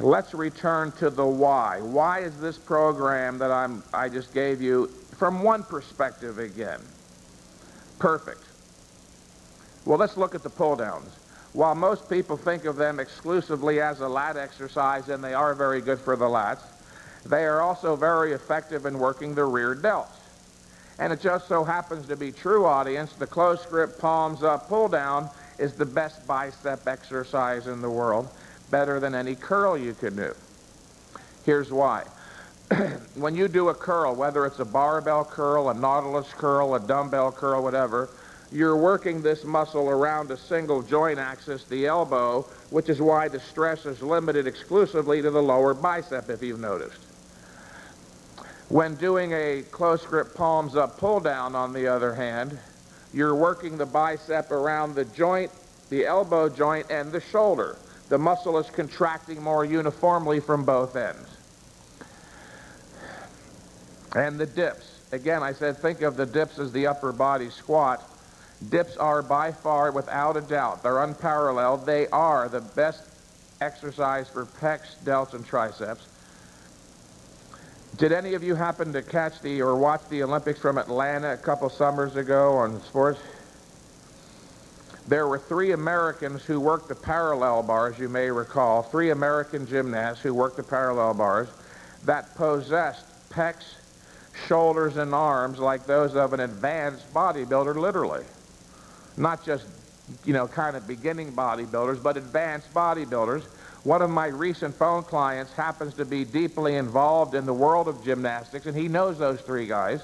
let's return to the why. Why is this program that I just gave you, from one perspective again, perfect? Well, let's look at the pull-downs. While most people think of them exclusively as a lat exercise, and they are very good for the lats, they are also very effective in working the rear delts. And it just so happens to be true, audience, the close grip palms up pull-down is the best bicep exercise in the world, better than any curl you could do. Here's why. When you do a curl, whether it's a barbell curl, a nautilus curl, a dumbbell curl, whatever, you're working this muscle around a single joint axis, the elbow, which is why the stress is limited exclusively to the lower bicep, if you've noticed. When doing a close grip palms up pull down, on the other hand, you're working the bicep around the joint, the elbow joint, and the shoulder. The muscle is contracting more uniformly from both ends. And the dips. Again, I said think of the dips as the upper body squat. Dips are by far, without a doubt, they're unparalleled. They are the best exercise for pecs, delts, and triceps. Did any of you happen to catch or watch the Olympics from Atlanta a couple summers ago on sports? There were 3 Americans who worked the parallel bars, you may recall, 3 American gymnasts who worked the parallel bars that possessed pecs, shoulders, and arms like those of an advanced bodybuilder, literally. Not just, kind of beginning bodybuilders, but advanced bodybuilders. One of my recent phone clients happens to be deeply involved in the world of gymnastics, and he knows those 3 guys.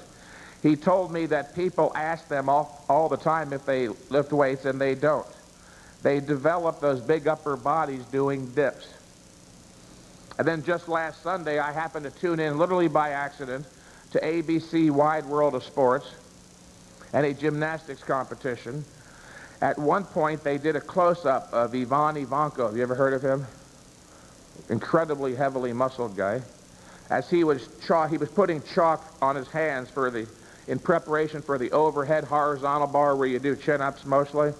He told me that people ask them all the time if they lift weights, and they don't. They develop those big upper bodies doing dips. And then just last Sunday, I happened to tune in, literally by accident, to ABC Wide World of Sports and a gymnastics competition. At one point, they did a close-up of Ivan Ivankov. You ever heard of him? Incredibly heavily muscled guy. As he was putting chalk on his hands in preparation for the overhead horizontal bar where you do chin-ups mostly.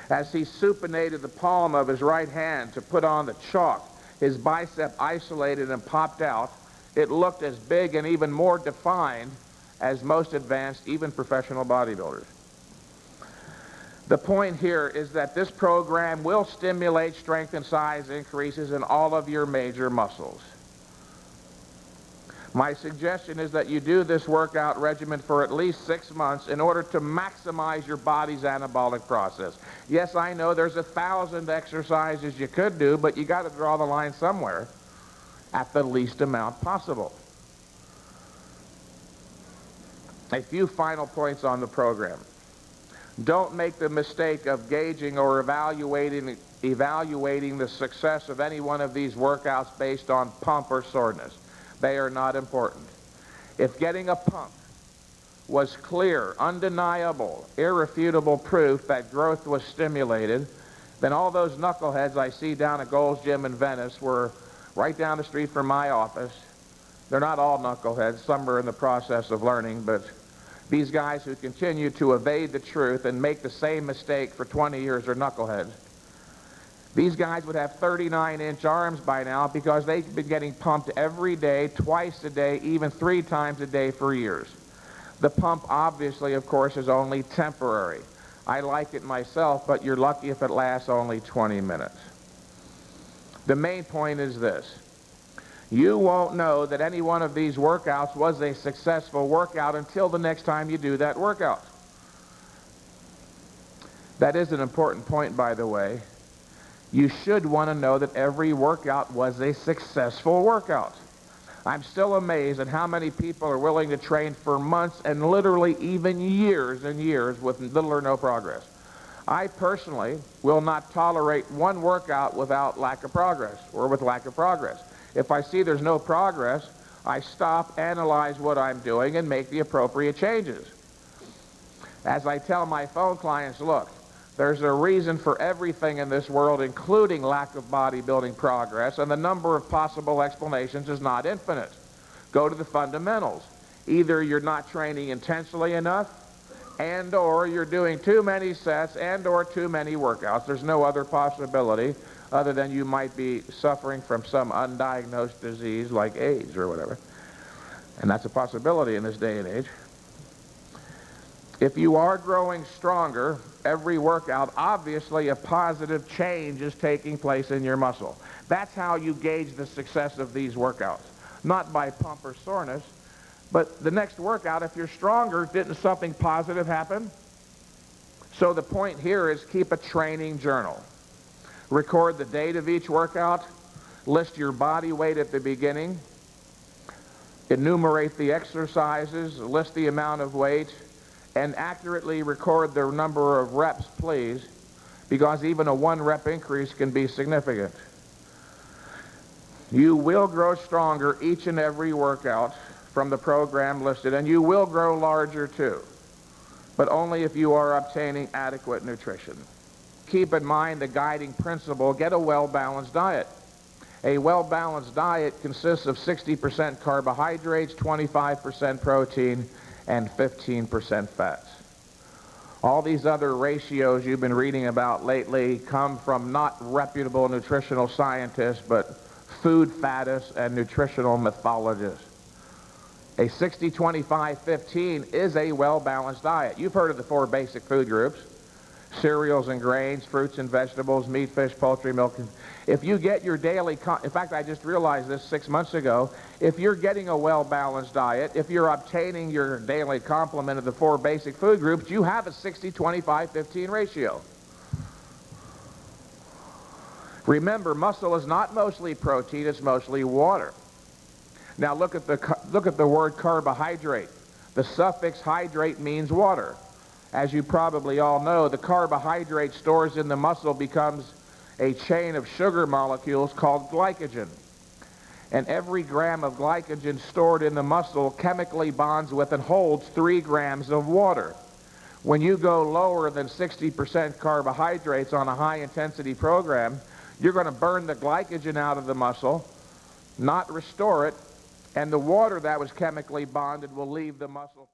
As he supinated the palm of his right hand to put on the chalk, his bicep isolated and popped out. It looked as big and even more defined as most advanced, even professional bodybuilders. The point here is that this program will stimulate strength and size increases in all of your major muscles. My suggestion is that you do this workout regimen for at least 6 months in order to maximize your body's anabolic process. Yes, I know there's 1,000 exercises you could do, but you got to draw the line somewhere at the least amount possible. A few final points on the program. Don't make the mistake of gauging or evaluating the success of any one of these workouts based on pump or soreness. They are not important. If getting a pump was clear, undeniable, irrefutable proof that growth was stimulated, then all those knuckleheads I see down at Gold's Gym in Venice were right down the street from my office. They're not all knuckleheads. Some are in the process of learning, but these guys who continue to evade the truth and make the same mistake for 20 years are knuckleheads. These guys would have 39-inch arms by now because they've been getting pumped every day, twice a day, even 3 times a day for years. The pump, obviously, of course, is only temporary. I like it myself, but you're lucky if it lasts only 20 minutes. The main point is this. You won't know that any one of these workouts was a successful workout until the next time you do that workout. That is an important point, by the way. You should want to know that every workout was a successful workout. I'm still amazed at how many people are willing to train for months and literally even years and years with little or no progress. I personally will not tolerate one workout without lack of progress or with lack of progress. If I see there's no progress, I stop, analyze what I'm doing, and make the appropriate changes. As I tell my phone clients, look, there's a reason for everything in this world, including lack of bodybuilding progress, and the number of possible explanations is not infinite. Go to the fundamentals. Either you're not training intensely enough, and or you're doing too many sets and or too many workouts. There's no other possibility other than you might be suffering from some undiagnosed disease like AIDS or whatever. And that's a possibility in this day and age. If you are growing stronger every workout, obviously a positive change is taking place in your muscle. That's how you gauge the success of these workouts. Not by pump or soreness, but the next workout, if you're stronger, didn't something positive happen? So the point here is keep a training journal. Record the date of each workout, list your body weight at the beginning, enumerate the exercises, list the amount of weight, and accurately record the number of reps, please, because even a 1 rep increase can be significant. You will grow stronger each and every workout from the program listed, and you will grow larger too, but only if you are obtaining adequate nutrition. Keep in mind the guiding principle: get a well-balanced diet. A well-balanced diet consists of 60% carbohydrates, 25% protein, and 15% fats. All these other ratios you've been reading about lately come from not reputable nutritional scientists, but food fattists and nutritional mythologists. A 60-25-15 is a well-balanced diet. You've heard of the 4 basic food groups: cereals and grains, fruits and vegetables, meat, fish, poultry, milk. If you get your daily, in fact, I just realized this 6 months ago, if you're getting a well-balanced diet, if you're obtaining your daily complement of the 4 basic food groups, you have a 60-25-15 ratio. Remember, muscle is not mostly protein, it's mostly water. Now look at the word carbohydrate. The suffix hydrate means water. As you probably all know, the carbohydrate stores in the muscle becomes a chain of sugar molecules called glycogen. And every gram of glycogen stored in the muscle chemically bonds with and holds 3 grams of water. When you go lower than 60% carbohydrates on a high-intensity program, you're going to burn the glycogen out of the muscle, not restore it, and the water that was chemically bonded will leave the muscle.